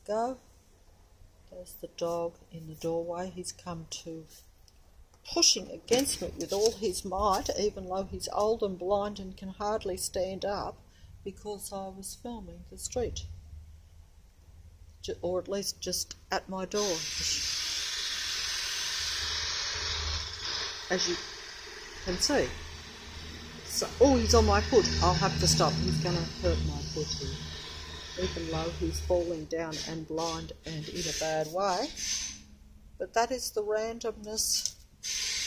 we go. There's the dog in the doorway. He's come to pushing against me with all his might, even though he's old and blind and can hardly stand up, because I was filming the street, or at least just at my door. As you can see. So, oh, he's on my foot. I'll have to stop. He's going to hurt my foot here. Even though he's falling down and blind and in a bad way. But that is the randomness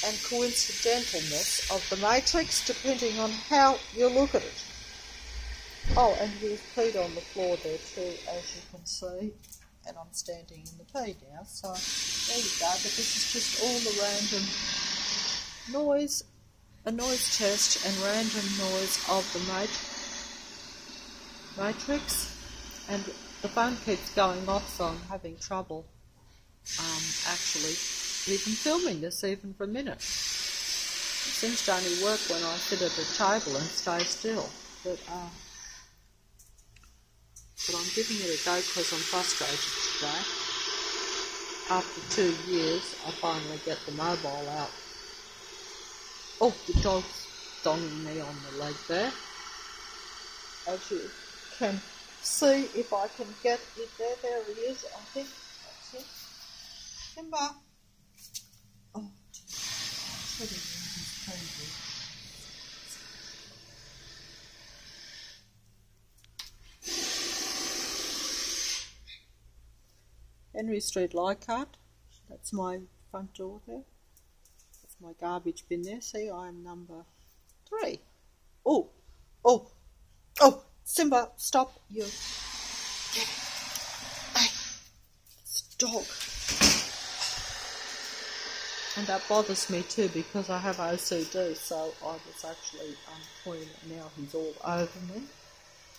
and coincidentalness of the matrix, depending on how you look at it. Oh, and he's peed on the floor there too, as you can see. And I'm standing in the pee now, so there you go. But this is just all the random noise, a noise test and random noise of the matrix. And the phone keeps going off, so I'm having trouble actually even filming this even for a minute. It seems to only work when I sit at a table and stay still. But I'm giving it a go because I'm frustrated today. After 2 years, I finally get the mobile out. Oh, the dog's donging me on the leg there. As you can see, if I can get it there. There he is, I think. That's it. Simba. Oh, he's crazy. Henry Street, Leichhardt. That's my front door there. That's my garbage bin there. See, I'm number 3. Oh, oh, oh, Simba, stop. You. Get it. Hey, it's a dog. And that bothers me too because I have OCD, so I was actually pointing it. Now he's all over me,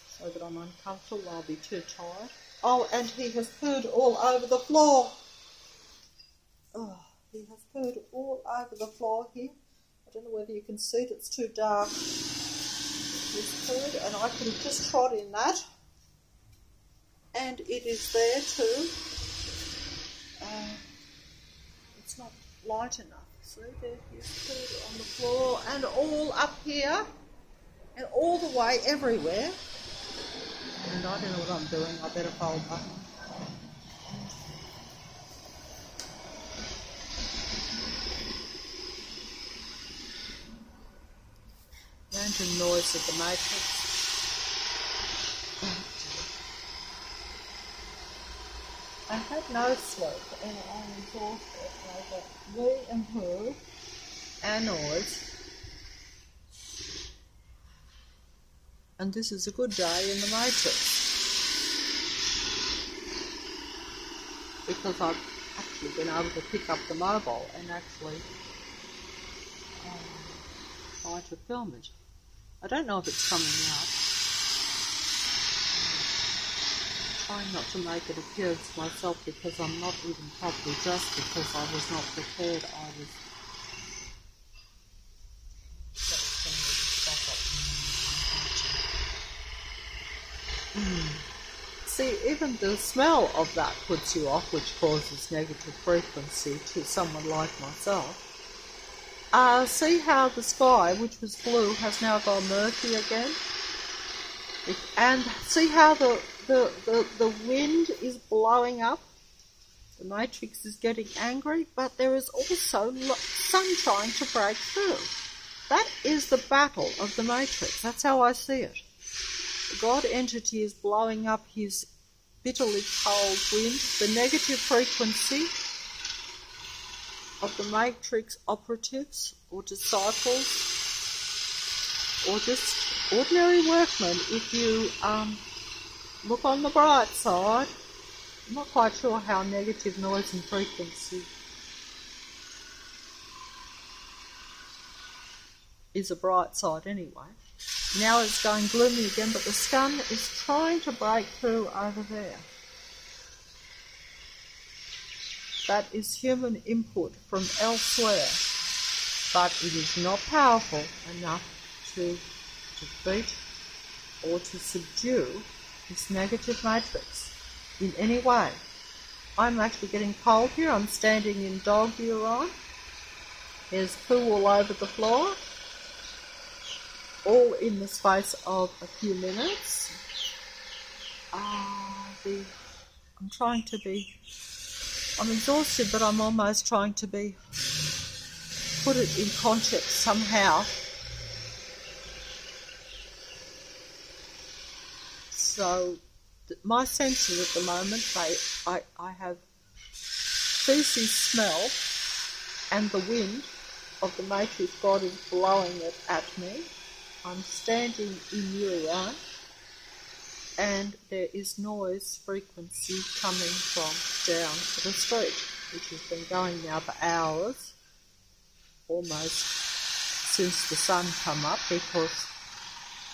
so that I'm uncomfortable. I'll be too tired. Oh, and he has pooed all over the floor. Oh, he has pooed all over the floor here. I don't know whether you can see it, it's too dark. He's pooed, and I can just trot in that. And it is there too. It's not light enough. See, there he's pooed on the floor, and all up here, and all the way everywhere. And I don't know what I'm doing. I better fold up. Random noise of the matrix. I had no sleep and I'm exhausted. I got me and her and noise. And this is a good day in the matrix. Because I've actually been able to pick up the mobile and actually try to film it. I don't know if it's coming out. I'm trying not to make it appear to myself because I'm not even properly dressed because I was not prepared. I was... See, even the smell of that puts you off, which causes negative frequency to someone like myself. See how the sky, which was blue, has now gone murky again? And see how the wind is blowing up? The matrix is getting angry, but there is also sunshine to break through. That is the battle of the matrix. That's how I see it. The God entity is blowing up his bitterly cold wind, the negative frequency of the matrix operatives or disciples or just ordinary workmen. If you look on the bright side, I'm not quite sure how negative noise and frequency is a bright side anyway. Now it's going gloomy again, but the sun is trying to break through over there. That is human input from elsewhere, but it is not powerful enough to defeat or to subdue this negative matrix. in any way. I'm actually getting cold here. I'm standing in dog urine. There's poo all over the floor, all in the space of a few minutes. I'm exhausted, but I'm almost trying to put it in context somehow. So my senses at the moment, I have feces smell, and the wind of the matrix god is blowing it at me. I'm standing in urine, and there is noise frequency coming from down the street, which has been going now for hours, almost since the sun come up, because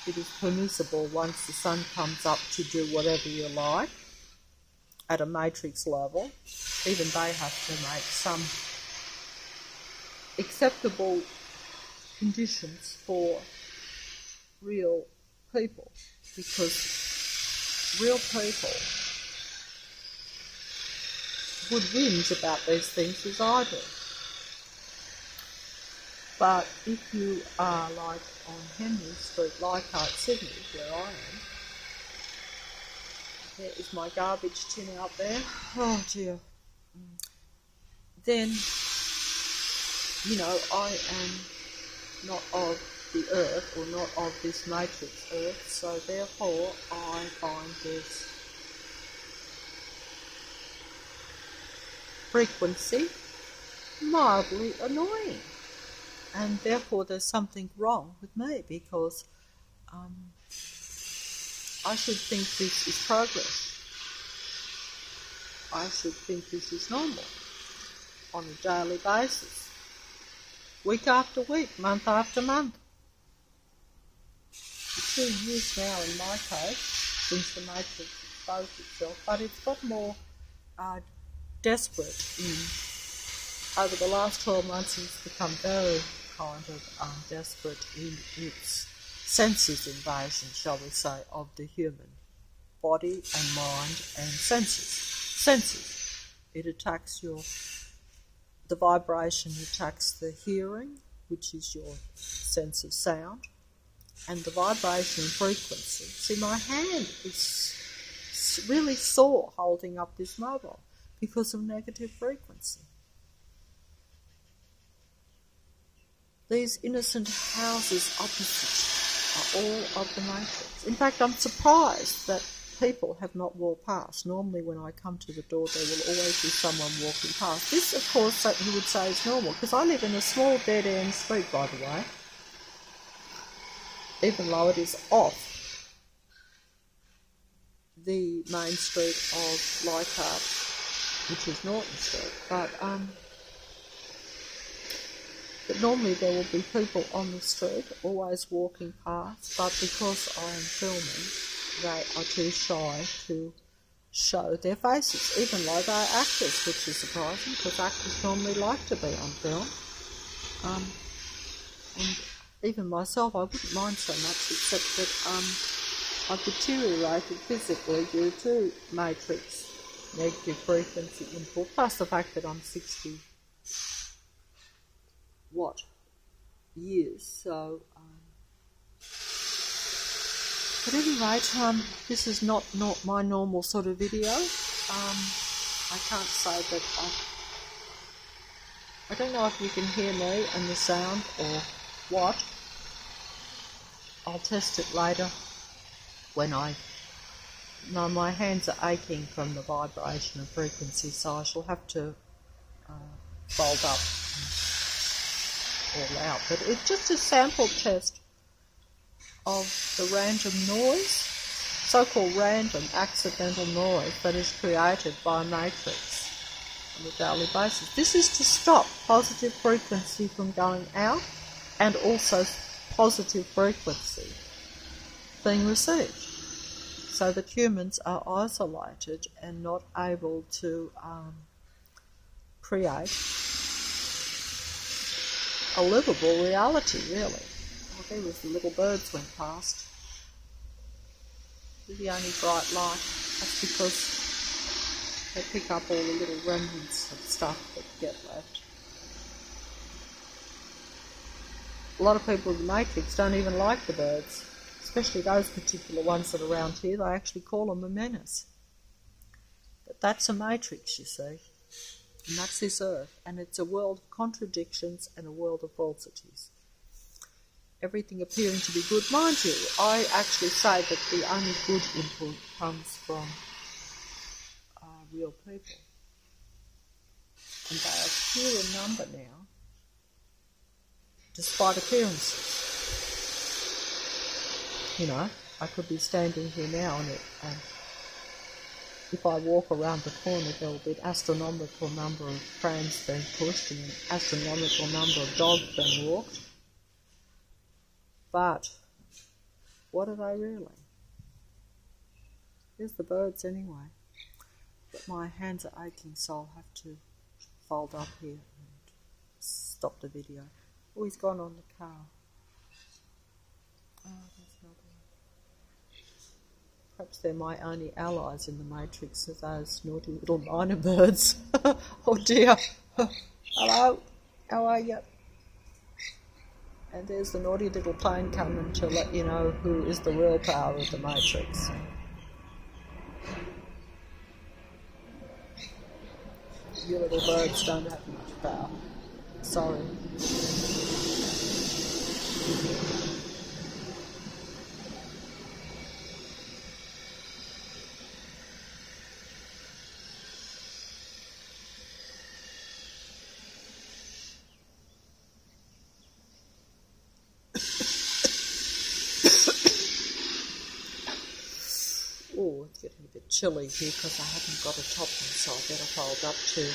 it is permissible once the sun comes up to do whatever you like at a matrix level. Even they have to make some acceptable conditions for real people, because real people would whinge about these things as I do. But if you are like on Henry Street, Leichhardt, Sydney, where I am, there is my garbage tin out there. Oh dear. Then, you know, I am not of the earth, or not of this matrix earth, so therefore I find this frequency mildly annoying. And therefore there's something wrong with me, because I should think this is progress. I should think this is normal on a daily basis, week after week, month after month. For 2 years now in my case, since the matrix exposed itself, but it's got more desperate over the last 12 months. It's become very kind of desperate in its senses invasion, shall we say, of the human body and mind and senses. It attacks the vibration attacks the hearing, which is your sense of sound, and the vibration and frequency. See, my hand is really sore holding up this mobile because of negative frequency. These innocent houses opposite are all of the matrix. In fact, I'm surprised that people have not walked past. Normally when I come to the door, there will always be someone walking past. This, of course, you would say is normal, because I live in a small dead-end street, by the way, even though it is off the main street of Leichhardt, which is Norton Street. But normally there will be people on the street always walking past, but because I am filming, they are too shy to show their faces, even though they are actors, which is surprising, because actors normally like to be on film. And even myself, I wouldn't mind so much, except that I've deteriorated physically due to matrix negative frequency input, plus the fact that I'm 60 years, so at any rate, this is not my normal sort of video. I can't say that I don't know if you can hear me and the sound or what. I'll test it later when my hands are aching from the vibration and frequency, so I shall have to fold up all out. But it's just a sample test of the random noise, so-called random accidental noise that is created by matrix on a daily basis. This is to stop positive frequency from going out, and also positive frequency being received, so that humans are isolated and not able to create a livable reality, really. Well, there was the little birds went past. They're the only bright light. That's because They pick up all the little remnants of stuff that get left. A lot of people in the Matrix don't even like the birds, especially those particular ones that are around here. They actually call them a menace. But that's a Matrix, you see. And that's this earth. And it's a world of contradictions and a world of falsities. Everything appearing to be good. Mind you, I actually say that the only good input comes from real people. And they are few in number now, despite appearances. You know, I could be standing here now and if I walk around the corner, there will be an astronomical number of prams being pushed and an astronomical number of dogs being walked. But what are they really? Here's the birds anyway. But my hands are aching, so I'll have to fold up here and stop the video. Oh, he's gone on the car. Oh, there's another one. Perhaps they're my only allies in the Matrix, are those naughty little minor birds. Oh dear. Hello, how are you? And there's the naughty little plane coming to let you know who is the real power of the Matrix. You little birds don't have much power. Sorry. Oh, it's getting a bit chilly here because I haven't got a top on, so I better fold up too.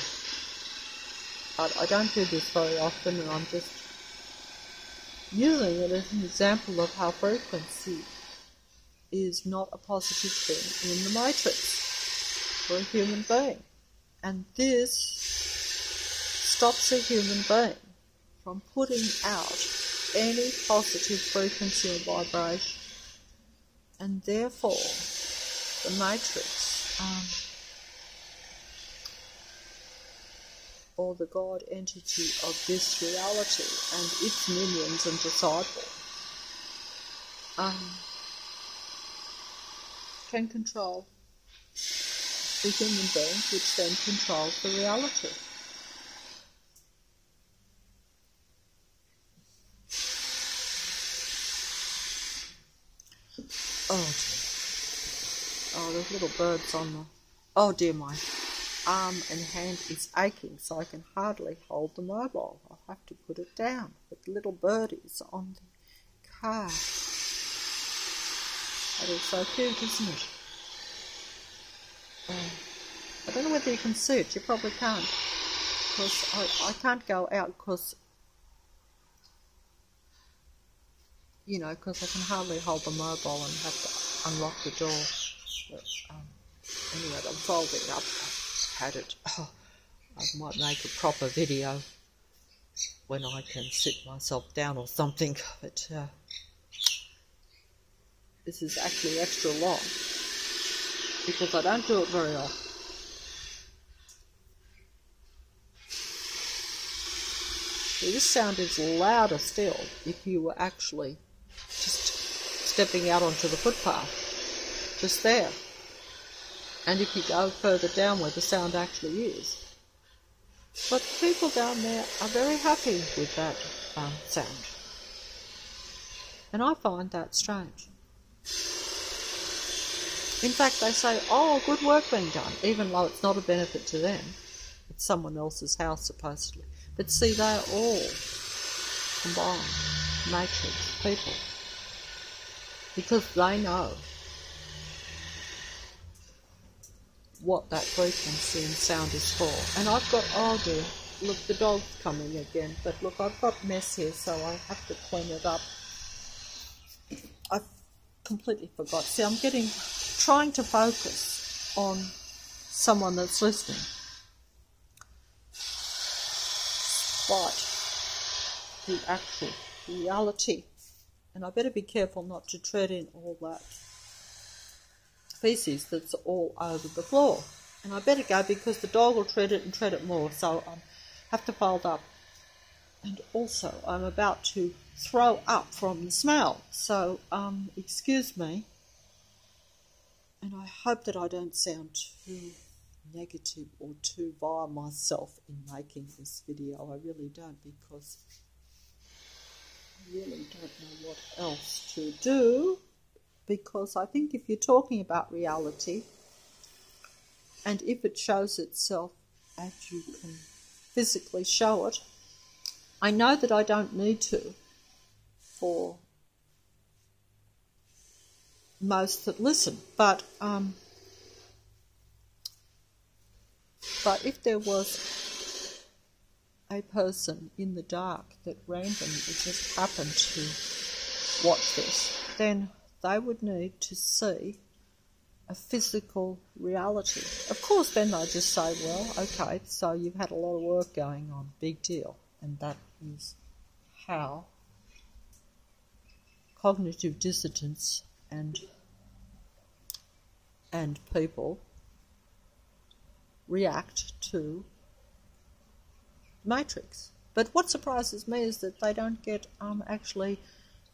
I don't do this very often, and I'm just using it as an example of how frequency is not a positive thing in the Matrix for a human being. And this stops a human being from putting out any positive frequency or vibration, and therefore the Matrix, or the God entity of this reality and its minions and disciples, can control the human being, which then controls the reality. Oh dear. Oh, there's little birds on the... Oh dear, my arm and hand is aching, so I can hardly hold the mobile. I'll have to put it down. But the little birdies on the car. That is so cute, isn't it? I don't know whether you can see it. You probably can't. Because I can't go out because... You know, because I can hardly hold the mobile and have to unlock the door. But, anyway, I'm folding up. I've had it. Oh, I might make a proper video when I can sit myself down or something. But this is actually extra long because I don't do it very often. So this sound is louder still if you were actually just stepping out onto the footpath. Just there. And if you go further down where the sound actually is. But people down there are very happy with that sound. And I find that strange. In fact, they say, oh, good work being done, even though it's not a benefit to them. It's someone else's house, supposedly. But see, they're all combined Matrix people. Because they know what that frequency and sound is for. And I've got, oh dear, look, the dog's coming again. But look, I've got mess here, so I have to clean it up. I completely forgot. See, I'm trying to focus on someone that's listening. But the actual reality. And I better be careful not to tread in all that feces that's all over the floor. And I better go because the dog will tread it and tread it more, so I have to fold up. And also, I'm about to throw up from the smell, so excuse me. And I hope that I don't sound too negative or too vile myself in making this video. I really don't, because I really don't know what else to do. Because I think if you're talking about reality, and if it shows itself as you can physically show it, I know that I don't need to for most that listen, but if there was a person in the dark that randomly just happened to watch this, then they would need to see a physical reality. Of course, then they just say, well, okay, so you've had a lot of work going on, big deal. And that is how cognitive dissonance and people react to Matrix. But what surprises me is that they don't get actually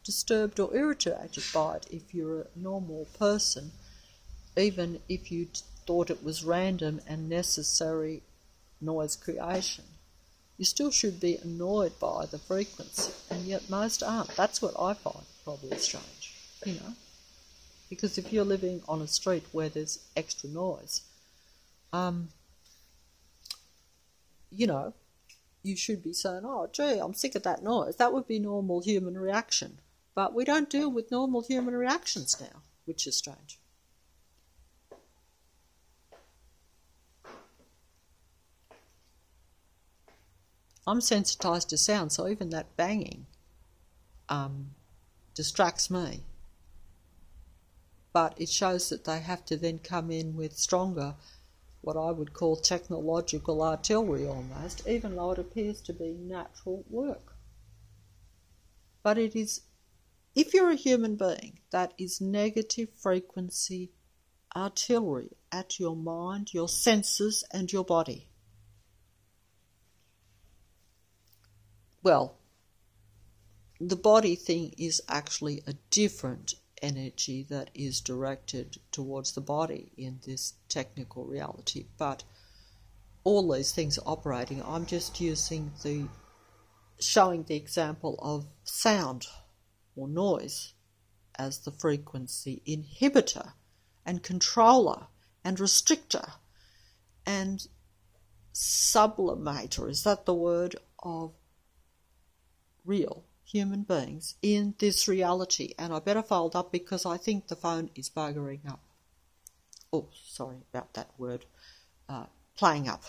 disturbed or irritated by it. If you're a normal person, even if you thought it was random and necessary noise creation, you still should be annoyed by the frequency, and yet most aren't. That's what I find probably strange, you know, because if you're living on a street where there's extra noise, you know, you should be saying, oh, gee, I'm sick of that noise. That would be normal human reaction. But we don't deal with normal human reactions now, which is strange. I'm sensitised to sound, so even that banging distracts me. But it shows that they have to then come in with stronger, what I would call technological artillery almost, even though it appears to be natural work. But it is, if you're a human being, that is negative frequency artillery at your mind, your senses and your body. Well, the body thing is actually a different energy that is directed towards the body in this technical reality, but all these things are operating. I'm just showing the example of sound or noise as the frequency inhibitor and controller and restrictor and sublimator, is that the word, of real human beings in this reality. And I better fold up because I think the phone is buggering up. Oh, sorry about that word, playing up.